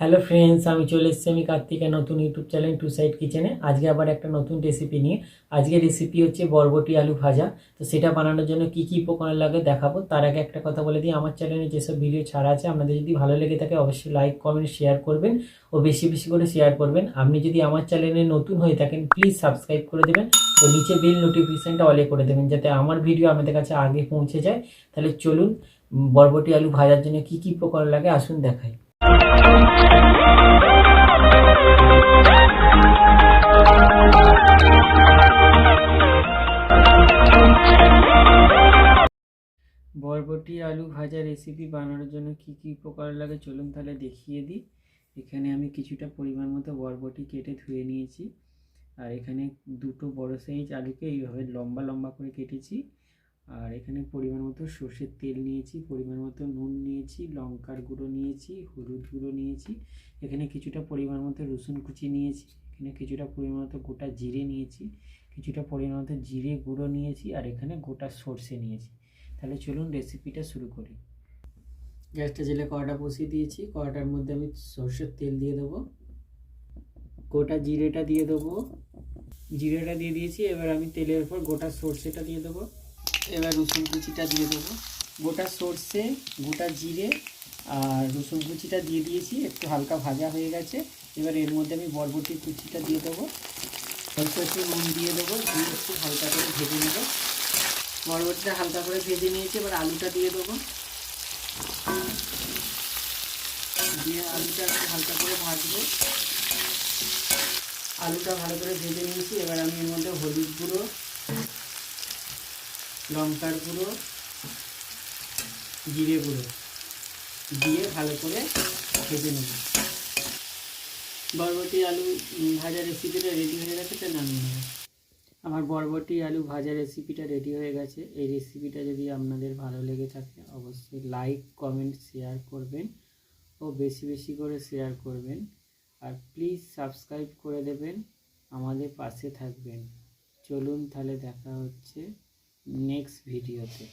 Hello friends, আমি চলে এসেছি আমি কার্তিকের নতুন ইউটিউব চ্যানেল টু সাইড কিচেনে। আজকে আবার একটা নতুন রেসিপি নিয়ে। আজকের রেসিপি হচ্ছে বরবটি আলু ভাজা। তো সেটা বানানোর জন্য কি কি উপকরণ লাগে দেখাবো। তার আগে একটা কথা বলে দিই, আমার চ্যানেলে যেসব ভিডিও ছাড়া আছে আপনাদের যদি ভালো লেগে থাকে অবশ্যই লাইক কমেন্ট শেয়ার করবেন ও বেশি বেশি করে শেয়ার করবেন। আপনি যদি আমার চ্যানেলে নতুন হয়ে থাকেন প্লিজ সাবস্ক্রাইব করে দেবেন ও নিচে বেল নোটিফিকেশানটা অলে করে দেবেন যাতে আমার ভিডিও আপনাদের কাছে আগে পৌঁছে যায়। তাহলে চলুন বরবটি আলু ভাজার জন্য কি কি উপকরণ লাগে আসুন দেখাই। বরবটি আলু ভাজা রেসিপি বানানোর জন্য কি কি উপকরণ লাগে চলুন তাহলে দেখিয়ে দিই। এখানে আমি কিছুটা পরিমাণ মতো বরবটি কেটে ধুয়ে নিয়েছি। আর এখানে দুটো বড় সাইজ আলুকে এইভাবে লম্বা লম্বা করে কেটেছি। আর এখানে পরিমাণ মতো সর্ষের তেল নিয়েছি, পরিমাণ মতো নুন নিয়েছি, লঙ্কার গুঁড়ো নিয়েছি, হলুদ গুঁড়ো নিয়েছি, এখানে কিছুটা পরিমাণ মতো রসুন কুচি নিয়েছি, এখানে কিছুটা পরিমাণ মতো গোটা জিরে নিয়েছি, কিছুটা পরিমাণ মতো জিরে গুঁড়ো নিয়েছি, আর এখানে গোটা সর্ষে নিয়েছি। তাহলে চলুন রেসিপিটা শুরু করি। গ্যাসটা জেলে কড়াটা বসিয়ে দিয়েছি। কড়াটার মধ্যে আমি সর্ষের তেল দিয়ে দেবো, গোটা জিরেটা দিয়ে দেবো, জিরেটা দিয়ে দিয়েছি। এবার আমি তেলের উপর গোটা সর্ষেটা দিয়ে দেবো। এবার রসুন কুচিটা দিয়ে দেবো। গোটা সর্ষে, গোটা জিরে আর রসুন কুচিটা দিয়ে দিয়েছি, একটু হালকা ভাজা হয়ে গেছে। এবার এর মধ্যে আমি বরবটির কুচিটা দিয়ে দেবো, অল্প একটু নুন দিয়ে দেবো, দিয়ে একটু হালকা করে ভেজে নেব। বরবটিটা হালকা করে ভেজে নিয়েছি, এবার আলুটা দিয়ে দেবো, দিয়ে আলুটা একটু হালকা করে ভাজবো। আলুটা ভালো করে ভেজে নিয়েছি। এবার আমি এর মধ্যে হলুদ গুঁড়ো, লঙ্কার গুঁড়ো, জিরে গুঁড়ো দিয়ে ভালো করে ভেজে নেব। বরবটি আলু ভাজা রেসিপিটা রেডি হয়ে গেছে, তো নামিয়ে নেব। আমার বরবটি আলু ভাজা রেসিপিটা রেডি হয়ে গেছে। এই রেসিপিটা যদি আপনাদের ভালো লেগে থাকে অবশ্যই লাইক কমেন্ট শেয়ার করবেন ও বেশি বেশি করে শেয়ার করবেন। আর প্লিজ সাবস্ক্রাইব করে দেবেন, আমাদের পাশে থাকবেন। চলুন তাহলে দেখা হচ্ছে নেক্সট ভিডিওতে।